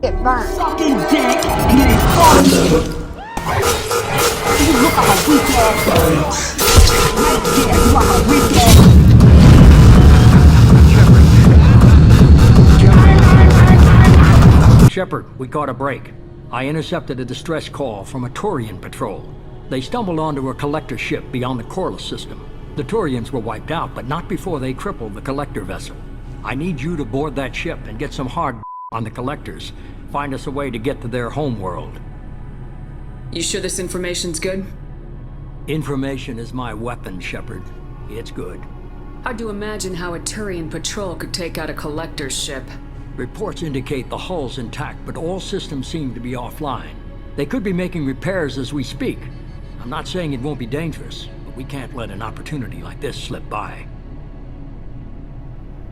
Get back. Fucking dick! You fucking... You look like a weak ass. Right there, you like a weak ass. Shepard, we caught a break. I intercepted a distress call from a Turian patrol. They stumbled onto a collector ship beyond the Corliss system. The Turians were wiped out, but not before they crippled the collector vessel. I need you to board that ship and get some hard on the collectors. Find us a way to get to their homeworld. You sure this information's good? Information is my weapon, Shepard. It's good. Hard to imagine how a Turian patrol could take out a collector's ship. Reports indicate the hull's intact, but all systems seem to be offline. They could be making repairs as we speak. I'm not saying it won't be dangerous, but we can't let an opportunity like this slip by.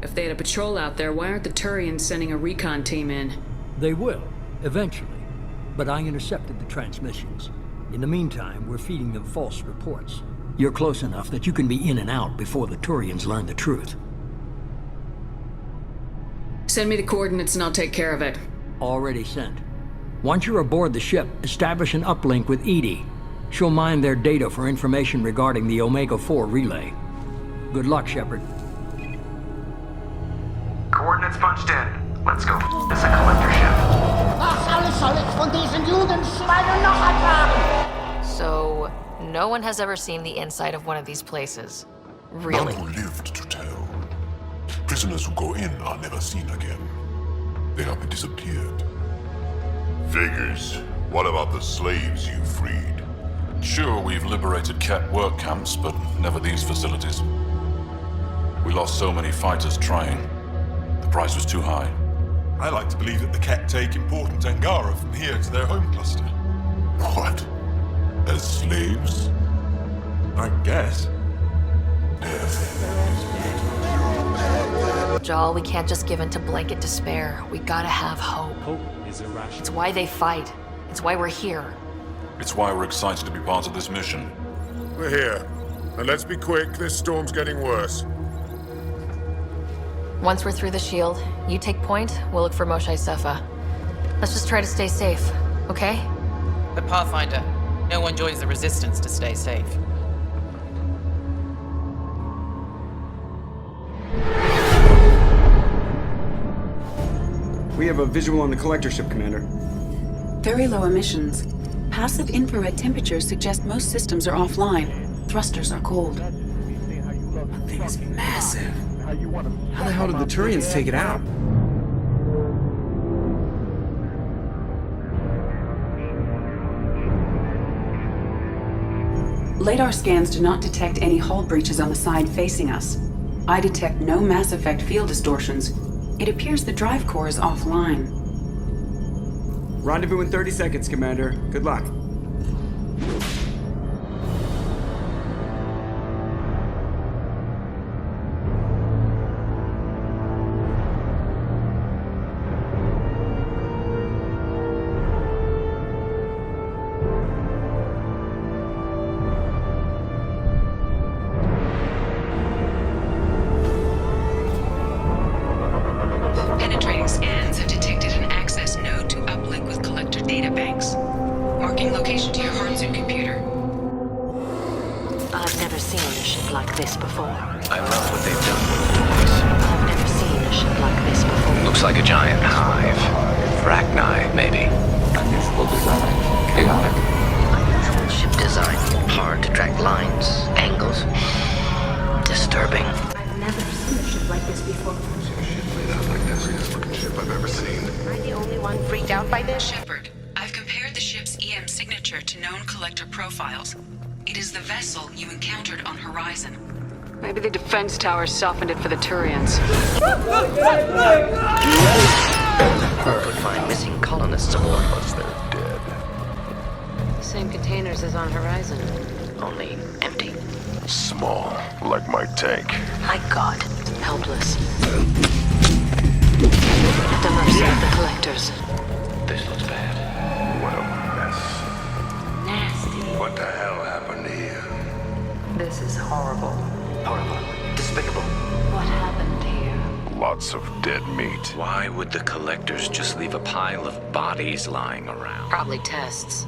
If they had a patrol out there, why aren't the Turians sending a recon team in? They will, eventually. But I intercepted the transmissions. In the meantime, we're feeding them false reports. You're close enough that you can be in and out before the Turians learn the truth. Send me the coordinates and I'll take care of it. Already sent. Once you're aboard the ship, establish an uplink with Edie. She'll mine their data for information regarding the Omega-4 relay. Good luck, Shepard. Coordinates punched in. Let's go. It's a collector ship. Alles soll ich von diesen Judenschweinen noch ertragen? So, no one has ever seen the inside of one of these places. Really? None who lived to tell. Prisoners who go in are never seen again. They have disappeared. Figures. What about the slaves you freed? Sure, we've liberated Cat work camps, but never these facilities. We lost so many fighters trying. The price was too high. I like to believe that the Cat take important Angara from here to their home cluster. What? As slaves? I guess. Jal, we can't just give in to blanket despair. We gotta have hope. Hope is irrational. It's why they fight. It's why we're here. It's why we're excited to be part of this mission. We're here. And let's be quick, this storm's getting worse. Once we're through the shield, you take point, we'll look for Moshe Sefa. Let's just try to stay safe, okay? But Pathfinder, no one joins the Resistance to stay safe. We have a visual on the collector ship, Commander. Very low emissions. Passive infrared temperatures suggest most systems are offline. Thrusters are cold. That thing is massive. How the hell did the Turians take it out? Lidar scans do not detect any hull breaches on the side facing us. I detect no mass effect field distortions. It appears the drive core is offline. Rendezvous in 30 seconds, Commander. Good luck. Penetrating scans have detected an access node to uplink with collector data banks. Marking location to your hardsuit computer. I've never seen a ship like this before. I love what they've done with the boys. I've never seen a ship like this before. Looks like a giant hive. Arachni, maybe. Unusual design. Chaotic. Unusual ship design. Hard to track lines, angles. Disturbing. I've never seen a ship like this before. Like the weirdest looking ship I've ever seen. Am I the only one freaked out by this? Shepard, I've compared the ship's EM signature to known collector profiles. It is the vessel you encountered on Horizon. Maybe the defense towers softened it for the Turians. Hope would find missing colonists aboard. Once they're dead. Same containers as on Horizon. Only empty. Small, like my tank. My God, helpless. At the mercy of the collectors. This looks bad. What a mess. Nasty. What the hell happened here? This is horrible. Horrible. Despicable. What happened here? Lots of dead meat. Why would the collectors just leave a pile of bodies lying around? Probably tests.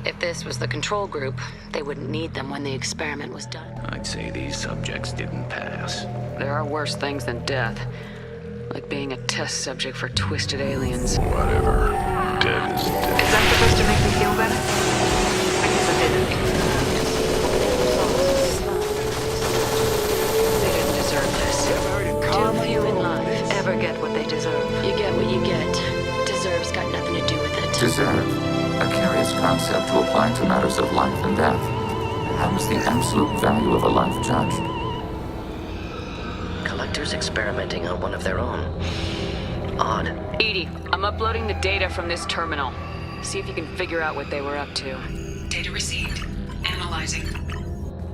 If this was the control group, they wouldn't need them when the experiment was done. I'd say these subjects didn't pass. There are worse things than death. Like being a test subject for twisted aliens. Whatever. Dead is dead. Is that supposed to make me feel better? I guess it didn't. They didn't deserve this. Do few in life ever get what they deserve. You get what you get. Deserve's got nothing to do with it. Deserve. A curious concept to apply to matters of life and death. How is the absolute value of a life judged? Collectors experimenting on one of their own. Odd. Edie, I'm uploading the data from this terminal. See if you can figure out what they were up to. Data received. Analyzing.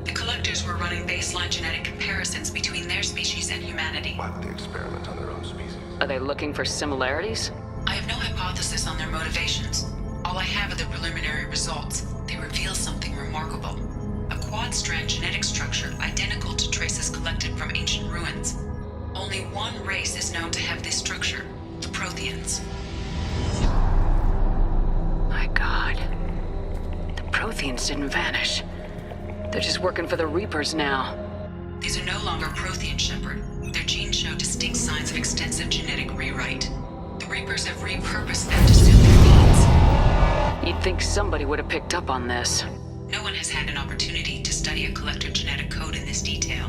The collectors were running baseline genetic comparisons between their species and humanity. Why would they experiment on their own species? Are they looking for similarities? I have no hypothesis on their motivations. All I have are the preliminary results. They reveal something remarkable. A quad-strand genetic structure identical to traces collected from ancient ruins. Only one race is known to have this structure, the Protheans. My God. The Protheans didn't vanish. They're just working for the Reapers now. These are no longer Prothean, Shepard. Their genes show distinct signs of extensive genetic rewrite. The Reapers have repurposed them to suit their needs. You'd think somebody would have picked up on this. No one has had an opportunity to study a collector genetic code in this detail.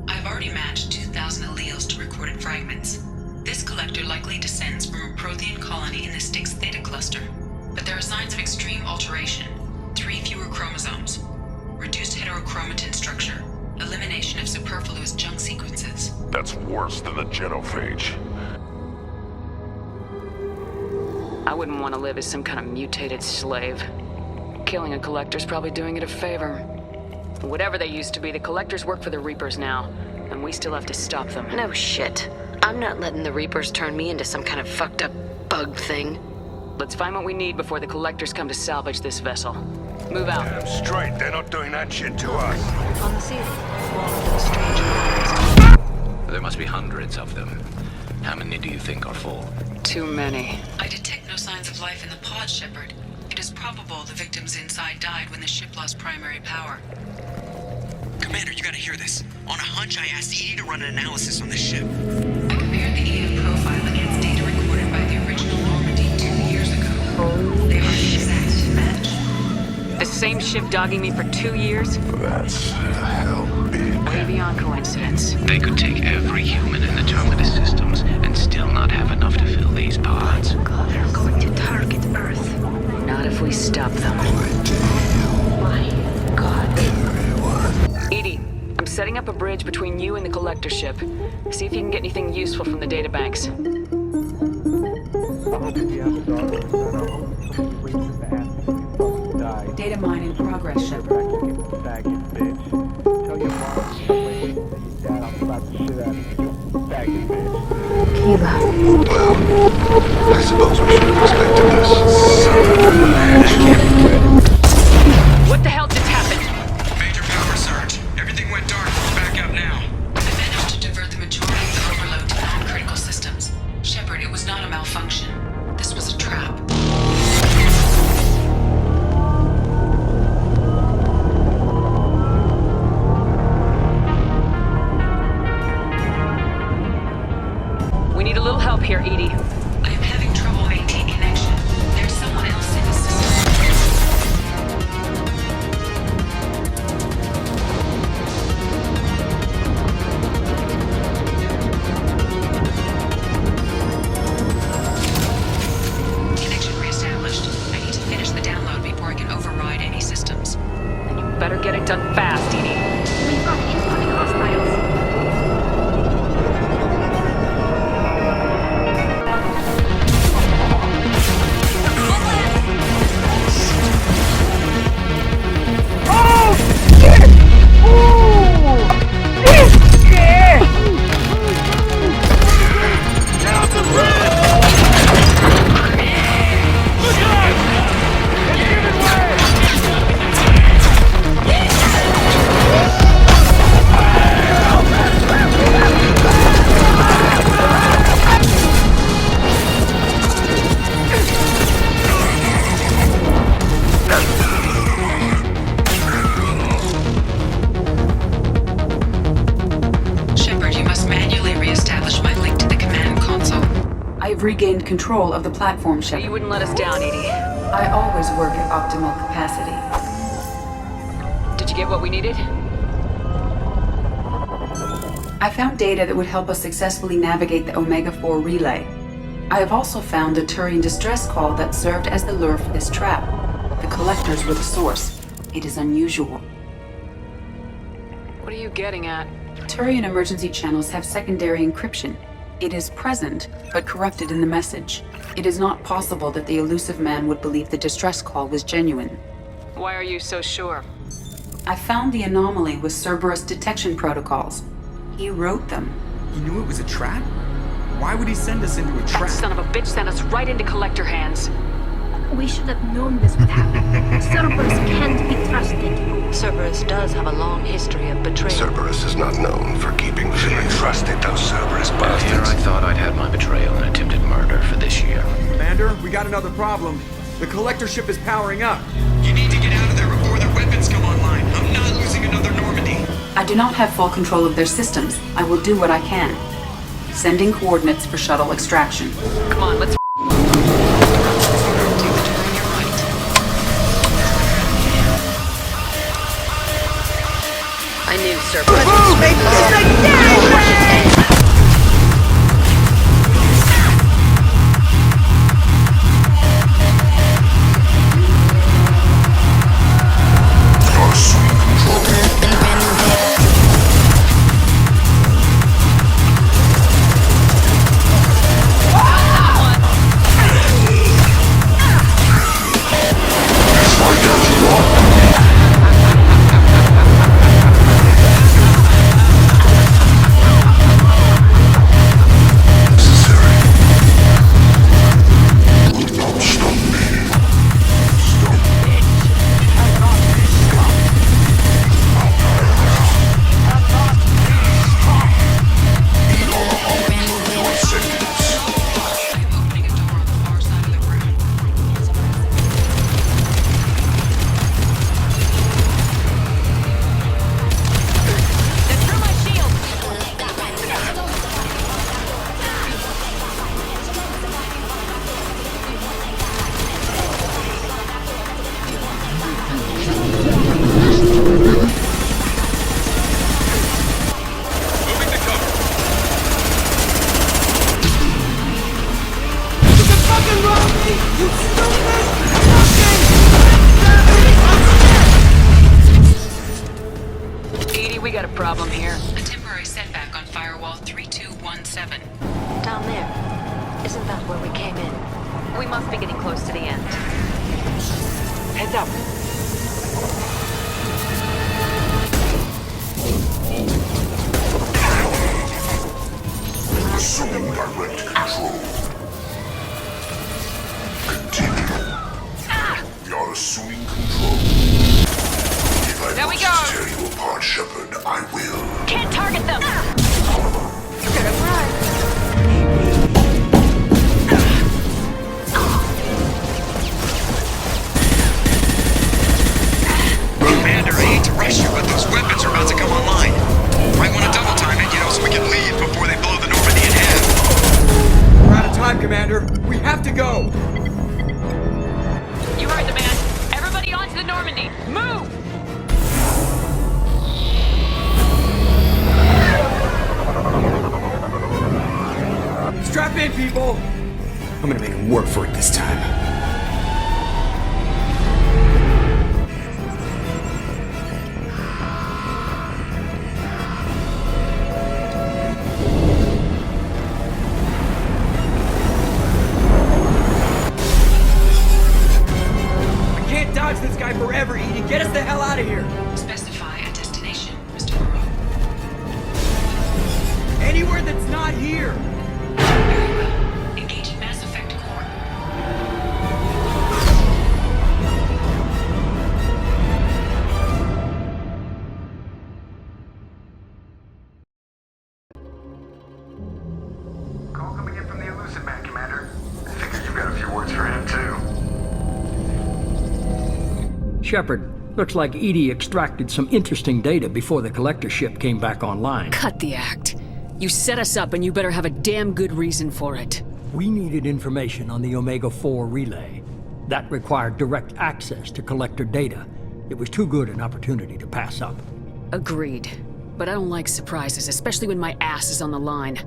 I've already matched 2,000 alleles to recorded fragments. This collector likely descends from a Prothean colony in the Styx Theta cluster. But there are signs of extreme alteration. 3 fewer chromosomes. Reduced heterochromatin structure. Elimination of superfluous junk sequences. That's worse than the genophage. I wouldn't want to live as some kind of mutated slave. Killing a collector's probably doing it a favor. Whatever they used to be, the collectors work for the Reapers now, and we still have to stop them. No shit. I'm not letting the Reapers turn me into some kind of fucked up bug thing. Let's find what we need before the collectors come to salvage this vessel. Move out. Damn straight, they're not doing that shit to us. On the ceiling, one of those strange markers. There must be hundreds of them. How many do you think are full? Too many. I detect no signs of life in the pod, Shepard. It is probable the victims inside died when the ship lost primary power. Commander, you gotta hear this. On a hunch, I asked Edie to run an analysis on this ship. I compared the EM profile against data recorded by the original Normandy 2 years ago. They are an exact match. The same ship dogging me for 2 years? That's hell big. Way beyond coincidence. They could take every human in the Terminus systems and still not have enough to fill these pods. God, they're going to target Earth. Not if we stop them. My God. Edie, I'm setting up a bridge between you and the collector ship. See if you can get anything useful from the databanks. Data mine in progress, Shepard. I suppose we should have expected this. What the hell just happened? Major power surge. Everything went dark. Back up now. I managed to divert the majority of the overload to non-critical systems. Shepard, it was not a malfunction. This was a trap. We need a little help here, Edie. I am having trouble maintaining connection. There's someone else in the system. You've regained control of the platform, Shepard. You wouldn't let us down, Edie. I always work at optimal capacity. Did you get what we needed? I found data that would help us successfully navigate the Omega-4 relay. I have also found a Turian distress call that served as the lure for this trap. The collectors were the source. It is unusual. What are you getting at? Turian emergency channels have secondary encryption. It is present, but corrupted in the message. It is not possible that the elusive man would believe the distress call was genuine. Why are you so sure? I found the anomaly with Cerberus detection protocols. He wrote them. He knew it was a trap? Why would he send us into a trap? That son of a bitch sent us right into collector hands. We should have known this would happen. Cerberus can't be trusted. Cerberus does have a long history of betrayal. Cerberus is not known for keeping faith. Trusted those Cerberus bastards. Here I thought I'd had my betrayal and attempted murder for this year. Commander, we got another problem. The collector ship is powering up. You need to get out of there before their weapons come online. I'm not losing another Normandy. I do not have full control of their systems. I will do what I can. Sending coordinates for shuttle extraction. Come on, let's... I knew Cerberus. Edie, we got a problem here. A temporary setback on firewall 3217. Down there. Isn't that where we came in? We must be getting close to the end. Heads up. Assuming direct control. Continue. We are assuming control. If I There we must go. tear you apart, Shepard, I will. Can't target them! Commander, I hate to rush you, but those weapons are about to come online. Might want to double time it, so we can leave before they blow the Normandy in half. We're out of time, Commander. We have to go. You heard the man. Everybody onto the Normandy. Move! Strap in, people. I'm gonna make him work for it this time. I can't dodge this guy forever, Edie. Get us the hell out of here. Specify a destination, Mr. Burrow. Anywhere that's not here. Very well. Engaging Mass Effect core. Call coming in from the elusive man, Commander. I figured you've got a few words for him, too. Shepard, looks like Edie extracted some interesting data before the collector ship came back online. Cut the act. You set us up and you better have a damn good reason for it. We needed information on the Omega-4 relay. That required direct access to Collector data. It was too good an opportunity to pass up. Agreed. But I don't like surprises, especially when my ass is on the line.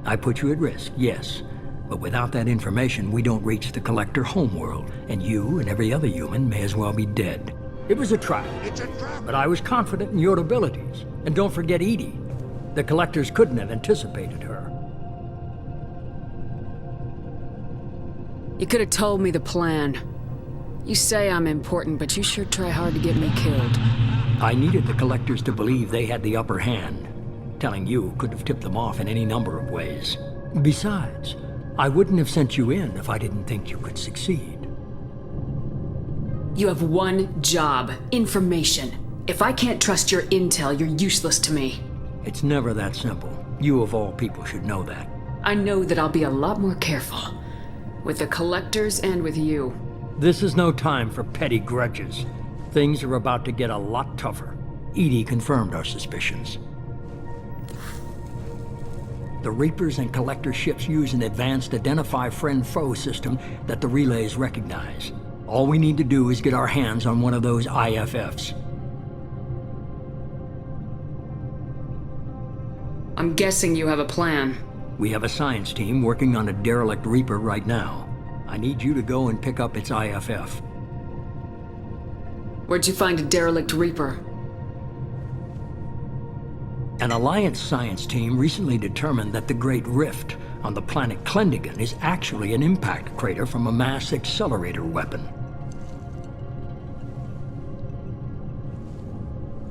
I put you at risk, yes. But without that information, we don't reach the Collector homeworld, and you and every other human may as well be dead. It was a trap. It's a trap. But I was confident in your abilities. And don't forget Edie. The Collectors couldn't have anticipated her. You could have told me the plan. You say I'm important, but you sure try hard to get me killed. I needed the Collectors to believe they had the upper hand. Telling you could have tipped them off in any number of ways. Besides, I wouldn't have sent you in if I didn't think you could succeed. You have one job: information. If I can't trust your intel, you're useless to me. It's never that simple. You of all people should know that. I know that I'll be a lot more careful. With the Collectors and with you. This is no time for petty grudges. Things are about to get a lot tougher. Edie confirmed our suspicions. The Reapers and Collector ships use an advanced identify friend-foe system that the relays recognize. All we need to do is get our hands on one of those IFFs. I'm guessing you have a plan. We have a science team working on a derelict Reaper right now. I need you to go and pick up its IFF. Where'd you find a derelict Reaper? An Alliance science team recently determined that the Great Rift on the planet Klendigan is actually an impact crater from a mass accelerator weapon.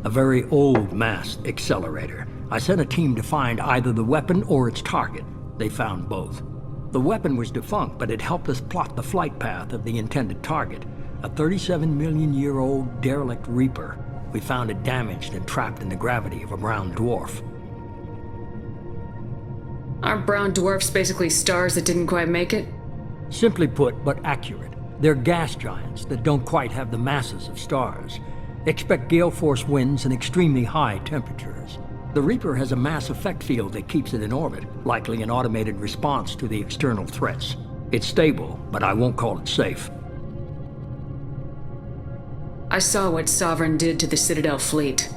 A very old mass accelerator. I sent a team to find either the weapon or its target. They found both. The weapon was defunct, but it helped us plot the flight path of the intended target, a 37-million-year-old derelict Reaper. We found it damaged and trapped in the gravity of a brown dwarf. Aren't brown dwarfs basically stars that didn't quite make it? Simply put, but accurate. They're gas giants that don't quite have the masses of stars. Expect gale force winds and extremely high temperatures. The Reaper has a mass effect field that keeps it in orbit, likely an automated response to the external threats. It's stable, but I won't call it safe. I saw what Sovereign did to the Citadel fleet.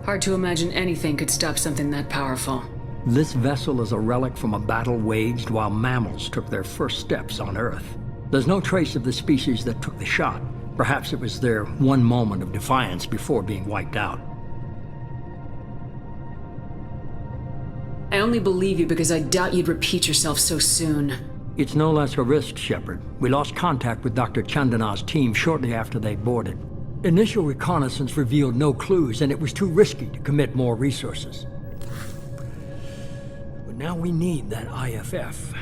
Hard to imagine anything could stop something that powerful. This vessel is a relic from a battle waged while mammals took their first steps on Earth. There's no trace of the species that took the shot. Perhaps it was their one moment of defiance before being wiped out. I only believe you because I doubt you'd repeat yourself so soon. It's no less a risk, Shepard. We lost contact with Dr. Chandana's team shortly after they boarded. Initial reconnaissance revealed no clues, and it was too risky to commit more resources. But now we need that IFF.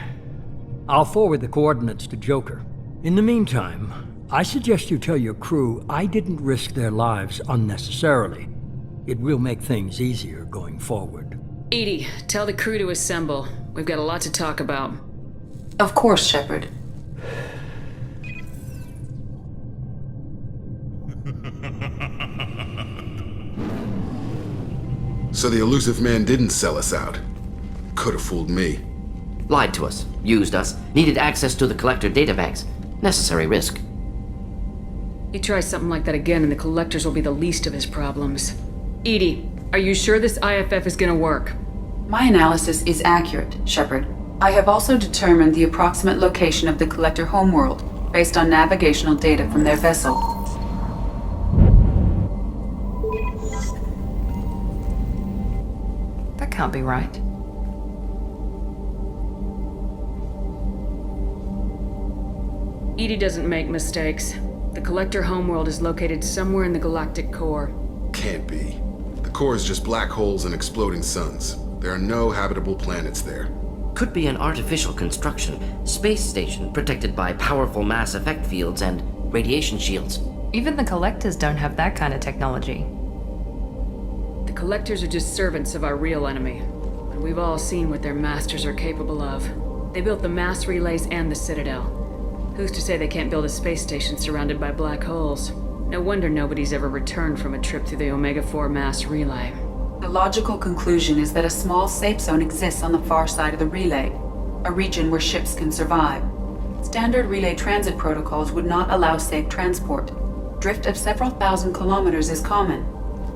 I'll forward the coordinates to Joker. In the meantime, I suggest you tell your crew I didn't risk their lives unnecessarily. It will make things easier going forward. Edie, tell the crew to assemble. We've got a lot to talk about. Of course, Shepard. So the elusive man didn't sell us out. Could have fooled me. Lied to us, used us, needed access to the Collector databanks. Necessary risk. You try something like that again and the Collectors will be the least of his problems. Edie, are you sure this IFF is gonna work? My analysis is accurate, Shepard. I have also determined the approximate location of the Collector homeworld, based on navigational data from their vessel. That can't be right. Edie doesn't make mistakes. The Collector homeworld is located somewhere in the galactic core. Can't be. The core is just black holes and exploding suns. There are no habitable planets there. Could be an artificial construction, space station protected by powerful mass effect fields and radiation shields. Even the Collectors don't have that kind of technology. The Collectors are just servants of our real enemy, and we've all seen what their masters are capable of. They built the mass relays and the Citadel. Who's to say they can't build a space station surrounded by black holes? No wonder nobody's ever returned from a trip through the Omega-4 mass relay. The logical conclusion is that a small safe zone exists on the far side of the relay. a region where ships can survive. Standard relay transit protocols would not allow safe transport. Drift of several thousand kilometers is common,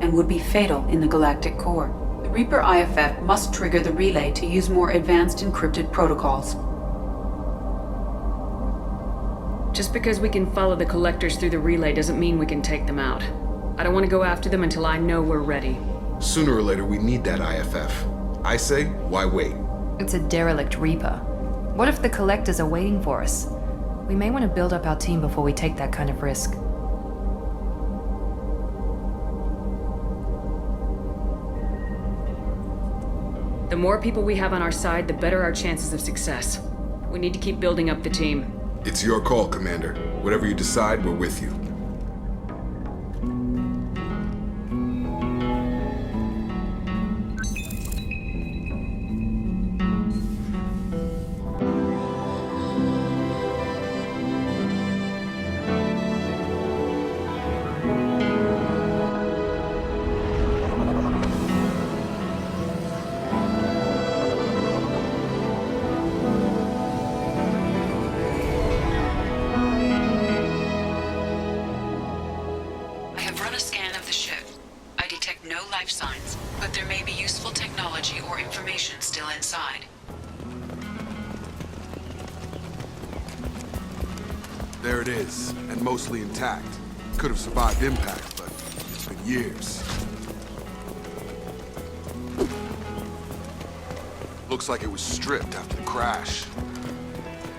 and would be fatal in the galactic core. The Reaper IFF must trigger the relay to use more advanced encrypted protocols. Just because we can follow the collectors through the relay doesn't mean we can take them out. I don't want to go after them until I know we're ready. Sooner or later, we need that IFF. I say, why wait? It's a derelict Reaper. What if the collectors are waiting for us? We may want to build up our team before we take that kind of risk. The more people we have on our side, the better our chances of success. We need to keep building up the team. It's your call, Commander. Whatever you decide, we're with you. There it is, and mostly intact. Could have survived impact, but it's been years. Looks like it was stripped after the crash.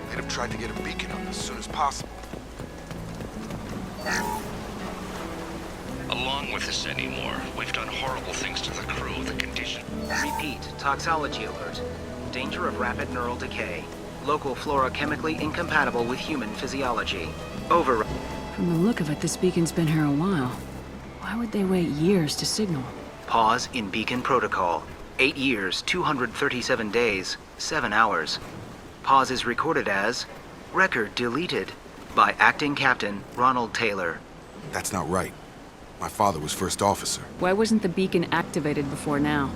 They'd have tried to get a beacon up as soon as possible. Along with this anymore, we've done horrible things to the crew. The condition. Repeat, toxology alert. Danger of rapid neural decay. Local flora chemically incompatible with human physiology. Over. From the look of it, this beacon's been here a while. Why would they wait years to signal? Pause in beacon protocol. 8 years, 237 days, 7 hours. Pause is recorded as record deleted by Acting Captain Ronald Taylor. That's not right. My father was first officer. Why wasn't the beacon activated before now?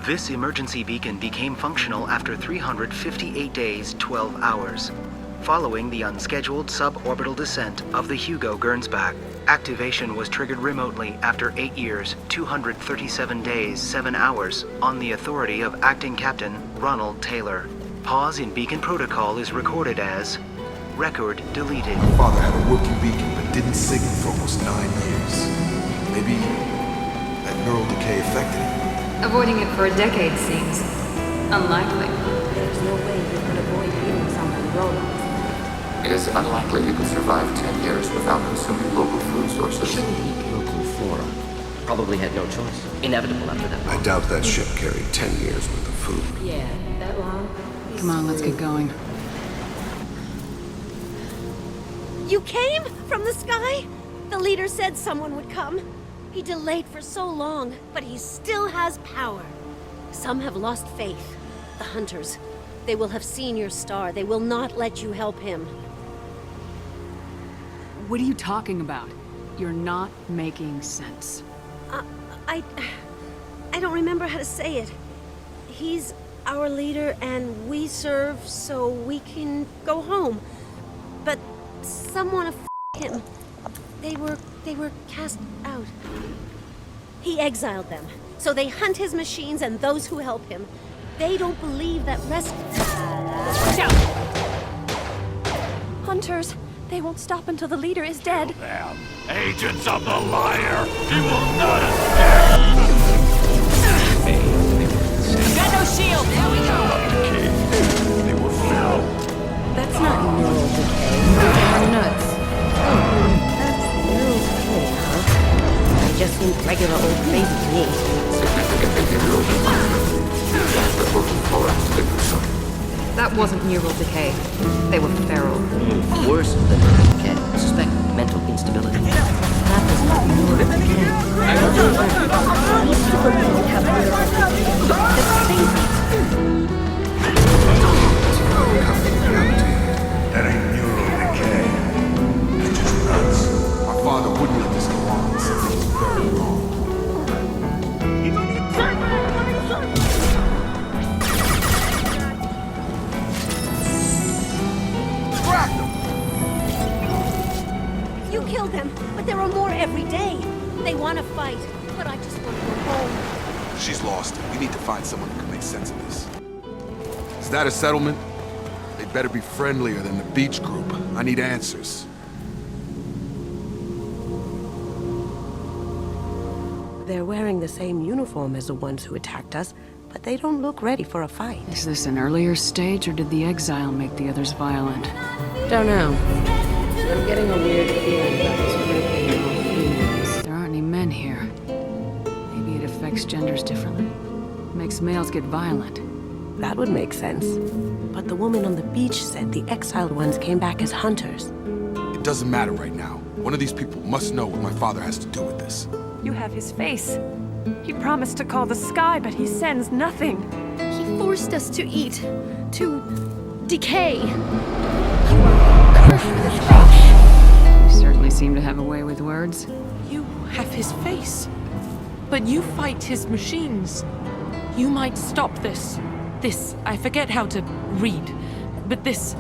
This emergency beacon became functional after 358 days, 12 hours, following the unscheduled suborbital descent of the Hugo Gernsback. Activation was triggered remotely after 8 years, 237 days, 7 hours, on the authority of Acting Captain Ronald Taylor. Pause in beacon protocol is recorded as record deleted. My father had a working beacon but didn't signal for almost 9 years. Maybe that neural decay affected him. Avoiding it for a decade seems unlikely. There's no way you could avoid eating something raw. It is unlikely you could survive 10 years without consuming local food sources. Shouldn't eat local flora. Probably had no choice. Inevitable after that. I doubt that ship carried 10 years worth of food. Yeah, that long? Come on, let's get going. You came from the sky? The leader said someone would come. He delayed for so long, but he still has power. Some have lost faith. The hunters. They will have seen your star. They will not let you help him. What are you talking about? You're not making sense. I don't remember how to say it. He's our leader and we serve so we can go home. But some want to him. They were cast out. He exiled them, so they hunt his machines and those who help him. They don't believe that Hunters, they won't stop until the leader is dead. Them. Agents of the liar! He will not escape! Got no shield! There we go! They were feral. That's not neural decay. They're nuts. That's neural decay, huh? They just seem regular old crazy to me. Significant behavioral dysfunction. That's the local flora to do so. That wasn't neural decay. They were feral. Worse than neural decay. I suspect mental instability. That was not neural decay. These people don't have neural decay. They're crazy. That ain't neural decay. It's just nuts. My father wouldn't let this go on. Something was very wrong. You killed them, but there are more every day. They want to fight, but I just want to go home. She's lost. We need to find someone who can make sense of this. Is that a settlement? They'd better be friendlier than the beach group. I need answers. They're wearing the same uniform as the ones who attacked us, but they don't look ready for a fight. Is this an earlier stage, or did the exile make the others violent? Don't know. I'm getting a weird feeling about this grouping of females. There aren't any men here. Maybe it affects genders differently. Makes males get violent. That would make sense. But the woman on the beach said the exiled ones came back as hunters. It doesn't matter right now. One of these people must know what my father has to do with this. You have his face. He promised to call the sky, but he sends nothing. He forced us to eat, to decay. You certainly seem to have a way with words. You have his face, but you fight his machines. You might stop this. This, I forget how to read, but this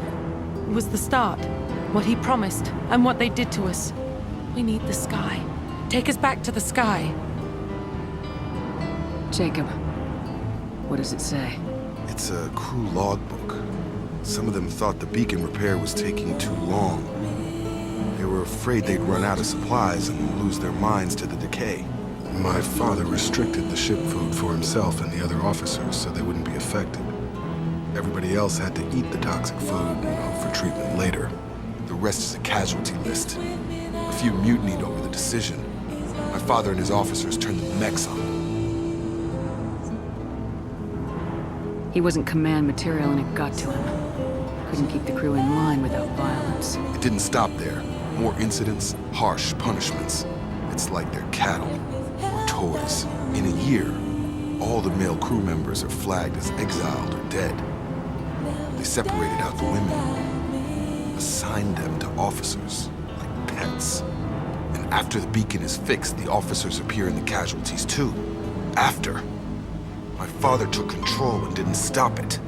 was the start. What he promised, and what they did to us. We need the sky. Take us back to the sky. Jacob, what does it say? It's a crew logbook. Some of them thought the beacon repair was taking too long. They were afraid they'd run out of supplies and lose their minds to the decay. My father restricted the ship food for himself and the other officers so they wouldn't be affected. Everybody else had to eat the toxic food, for treatment later. The rest is a casualty list. A few mutinied over the decision. My father and his officers turned the mechs on them. He wasn't command material and it got to him. Couldn't keep the crew in line without violence. It didn't stop there. More incidents, harsh punishments. It's like they're cattle, or toys. In a year, all the male crew members are flagged as exiled or dead. They separated out the women, assigned them to officers, like pets. And after the beacon is fixed, the officers appear in the casualties too. After. My father took control and didn't stop it.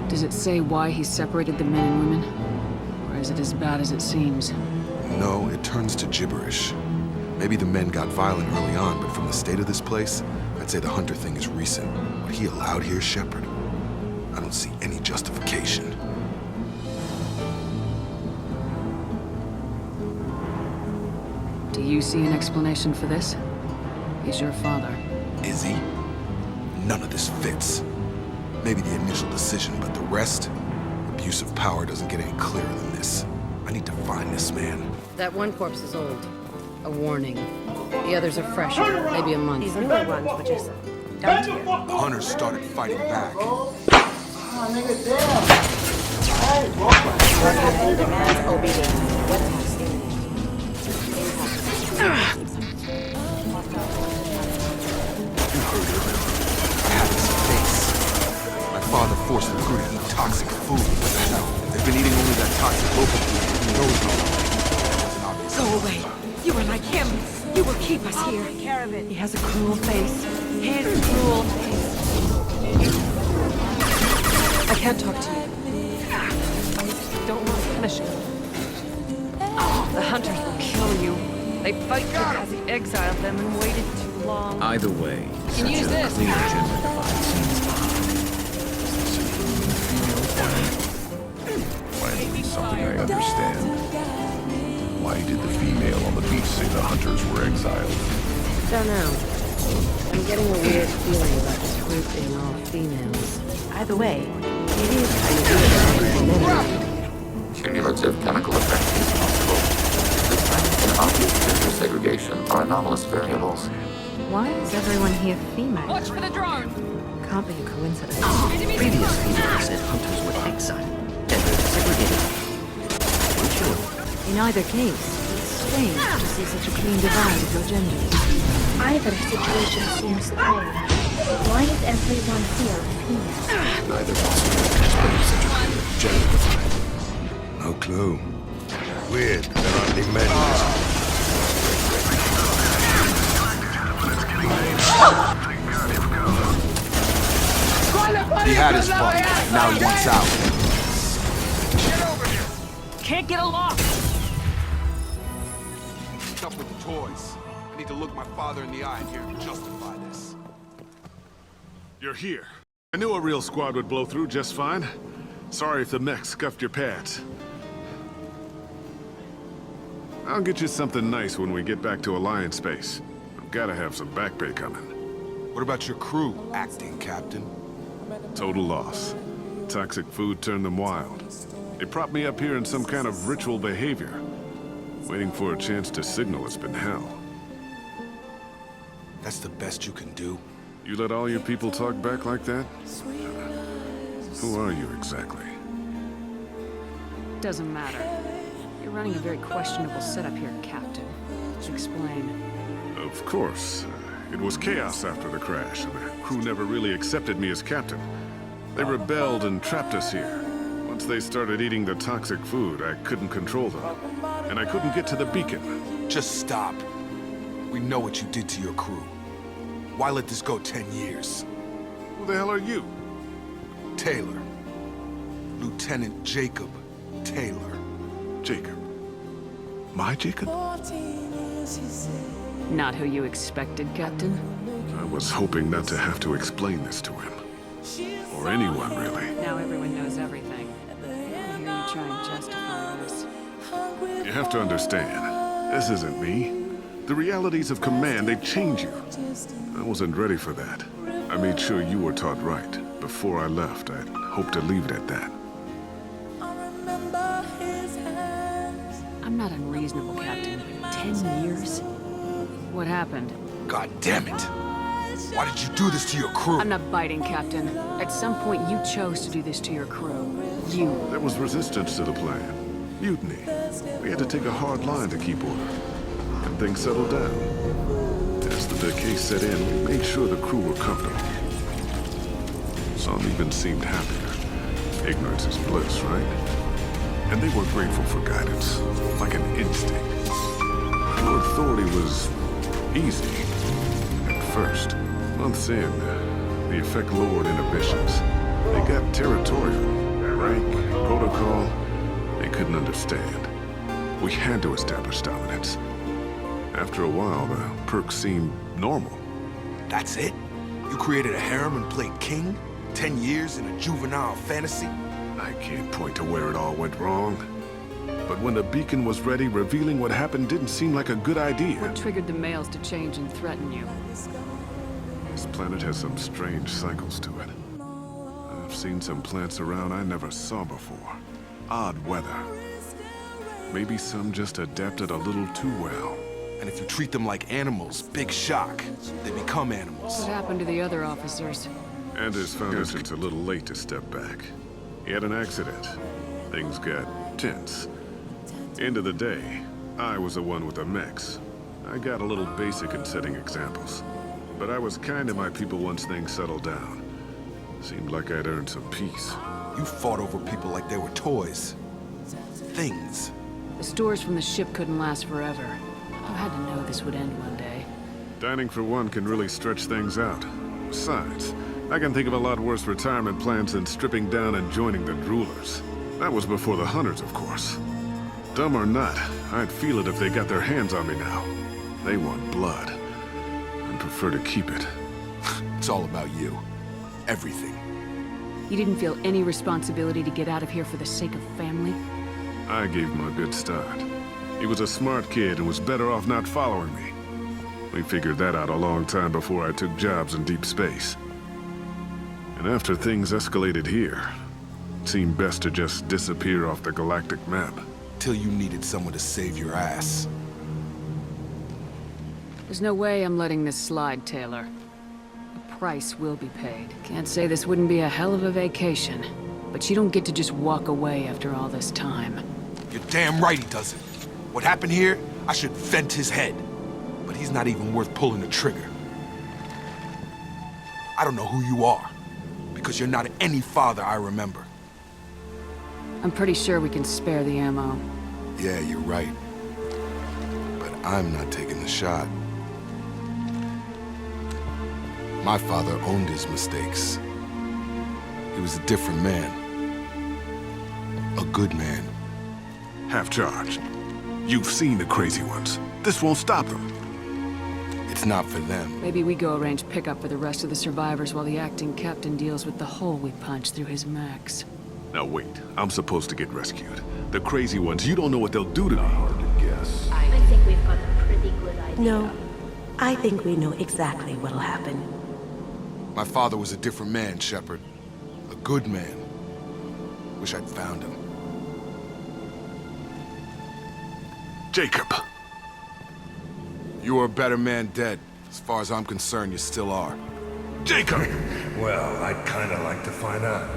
Does it say why he separated the men and women? Or is it as bad as it seems? No, it turns to gibberish. Maybe the men got violent early on, but from the state of this place, I'd say the Hunter thing is recent. What he allowed here, Shepard, I don't see any justification. Do you see an explanation for this? He's your father. Is he? None of this fits. Maybe the initial decision, but the rest? Abuse of power doesn't get any clearer than this. I need to find this man. That one corpse is old. A warning. The others are fresher, maybe a month. These newer ones were just dumped here. The hunters started fighting back. Demands obedience. My father forced the crew to eat toxic food. Now, they've been eating only that toxic local food. Who knows how long? Go away. You are like him. You will keep us here. Take care of it. He has a cruel face. His cruel face. I can't talk to you. I don't want to punish you. The hunters will kill you. They fight because he exiled them and waited too long. Either way, Can such use a this. clear gender-defined scene's Finally, something I understand. Why did the female on the beach say the hunters were exiled? Don't know. I'm getting a weird feeling about this group being all females. Either way, it is kind of weird. Cumulative chemical effect is possible. Design and obvious gender segregation are anomalous variables. Why is everyone here female? Watch for the drone! Can't be a coincidence. Previous females said hunters were exiled, gender segregated. Weren't you? In either case, it's strange to see such a clean divide of your genders. Either situation seems strange. Why is everyone here female? Neither possible explains such a clear gender divide. No clue. Weird, there aren't any men in this. He had his fun. Now he wants out. can't get a lock! Up with the toys. I need to look my father in the eye and hear him justify this. You're here. I knew a real squad would blow through just fine. Sorry if the mech scuffed your pads. I'll get you something nice when we get back to Alliance space. I've gotta have some back pay coming. What about your crew, acting captain? Total loss. Toxic food turned them wild. They propped me up here in some kind of ritual behavior. Waiting for a chance to signal has been hell. That's the best you can do? You let all your people talk back like that? Who are you exactly? Doesn't matter. You're running a very questionable setup here, Captain. Explain. Of course. It was chaos after the crash, and the crew never really accepted me as captain. They rebelled and trapped us here. Once they started eating the toxic food, I couldn't control them. And I couldn't get to the beacon. Just stop. We know what you did to your crew. Why let this go 10 years? Who the hell are you? Taylor. Lieutenant Jacob Taylor. Jacob? My Jacob? Not who you expected, Captain? I was hoping not to have to explain this to him. Or anyone, really. Now everyone knows everything. I hear you try and justify this. You have to understand, this isn't me. The realities of command, they change you. I wasn't ready for that. I made sure you were taught right. Before I left, I hoped to leave it at that. I'm not unreasonable, Captain. 10 years? What happened? God damn it! Why did you do this to your crew? I'm not biting, Captain. At some point, you chose to do this to your crew. You. There was resistance to the plan. Mutiny. We had to take a hard line to keep order. And things settled down. As the decay set in, we made sure the crew were comfortable. Some even seemed happier. Ignorance is bliss, right? And they were grateful for guidance, like an instinct. Your authority was easy. At first. Months in, the effect lowered inhibitions. They got territorial. Rank, protocol, they couldn't understand. We had to establish dominance. After a while, the perks seemed normal. That's it? You created a harem and played king? 10 years in a juvenile fantasy? I can't point to where it all went wrong. But when the beacon was ready, revealing what happened didn't seem like a good idea. What triggered the males to change and threaten you? This planet has some strange cycles to it. I've seen some plants around I never saw before. Odd weather. Maybe some just adapted a little too well. And if you treat them like animals, big shock. They become animals. What happened to the other officers? Anders found it's a little late to step back. He had an accident. Things got tense. End of the day, I was the one with the mechs. I got a little basic in setting examples. But I was kind to my people once things settled down. Seemed like I'd earned some peace. You fought over people like they were toys. Things. The stores from the ship couldn't last forever. I had to know this would end one day. Dining for one can really stretch things out. Besides, I can think of a lot worse retirement plans than stripping down and joining the droolers. That was before the hunters, of course. Dumb or not, I'd feel it if they got their hands on me now. They want blood. I'd prefer to keep it. It's all about you. Everything. You didn't feel any responsibility to get out of here for the sake of family? I gave him a good start. He was a smart kid and was better off not following me. We figured that out a long time before I took jobs in deep space. And after things escalated here, it seemed best to just disappear off the galactic map. Till you needed someone to save your ass. There's no way I'm letting this slide, Taylor. A price will be paid. Can't say this wouldn't be a hell of a vacation, but you don't get to just walk away after all this time. You're damn right he doesn't. What happened here, I should vent his head. But he's not even worth pulling the trigger. I don't know who you are, because you're not any father I remember. I'm pretty sure we can spare the ammo. Yeah, you're right. But I'm not taking the shot. My father owned his mistakes. He was a different man. A good man. half charge. You've seen the crazy ones. This won't stop them. It's not for them. Maybe we go arrange pickup for the rest of the survivors while the acting captain deals with the hole we punched through his max. Now wait, I'm supposed to get rescued. The crazy ones, you don't know what they'll do to me. Hard to guess. I think we've got a pretty good idea. No, I think we know exactly what'll happen. My father was a different man, Shepard. A good man. Wish I'd found him. Jacob! You were a better man dead. As far as I'm concerned, you still are. Jacob! Well, I'd kinda like to find out.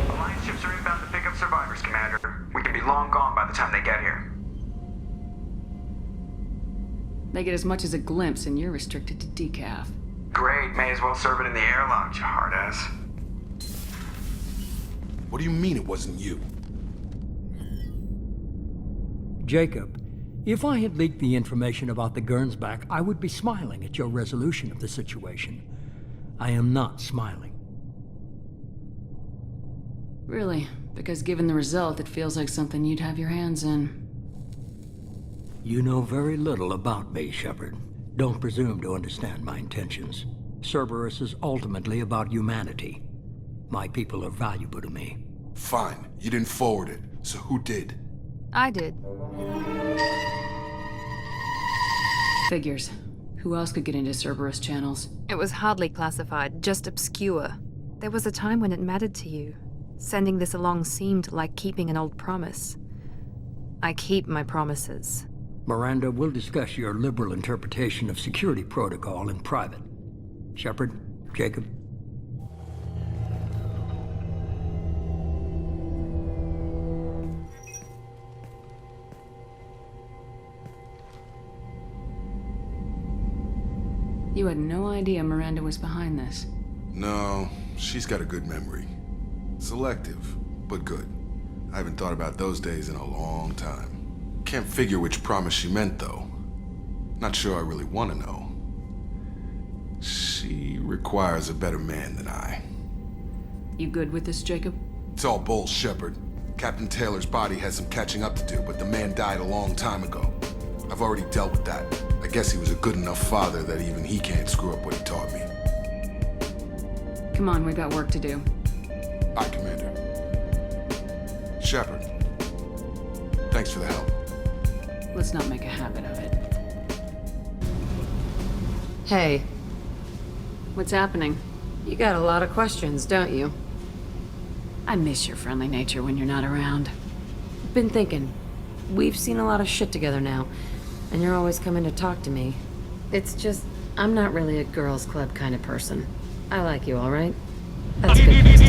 Alliance ships are inbound to pick up survivors, Commander. We could be long gone by the time they get here. They get as much as a glimpse, and you're restricted to decaf. Great, may as well serve it in the airlock, you hard ass. What do you mean it wasn't you? Jacob, if I had leaked the information about the Gernsback, I would be smiling at your resolution of the situation. I am not smiling. Really? Because given the result, it feels like something you'd have your hands in. You know very little about me, Shepard. Don't presume to understand my intentions. Cerberus is ultimately about humanity. My people are valuable to me. Fine. You didn't forward it. So who did? I did. Figures. Who else could get into Cerberus channels? It was hardly classified, just obscure. There was a time when it mattered to you. Sending this along seemed like keeping an old promise. I keep my promises. Miranda, we'll discuss your liberal interpretation of security protocol in private. Shepard, Jacob. You had no idea Miranda was behind this. No, she's got a good memory. Selective, but good. I haven't thought about those days in a long time. Can't figure which promise she meant, though. Not sure I really want to know. She requires a better man than I. You good with this, Jacob? It's all bull, Shepard. Captain Taylor's body has some catching up to do, but the man died a long time ago. I've already dealt with that. I guess he was a good enough father that even he can't screw up what he taught me. Come on, we've got work to do. Aye, Commander. Shepard, thanks for the help. Let's not make a habit of it. Hey. What's happening? You got a lot of questions, don't you? I miss your friendly nature when you're not around. Been thinking. We've seen a lot of shit together now, and you're always coming to talk to me. It's just, I'm not really a girls' club kind of person. I like you, all right? That's good.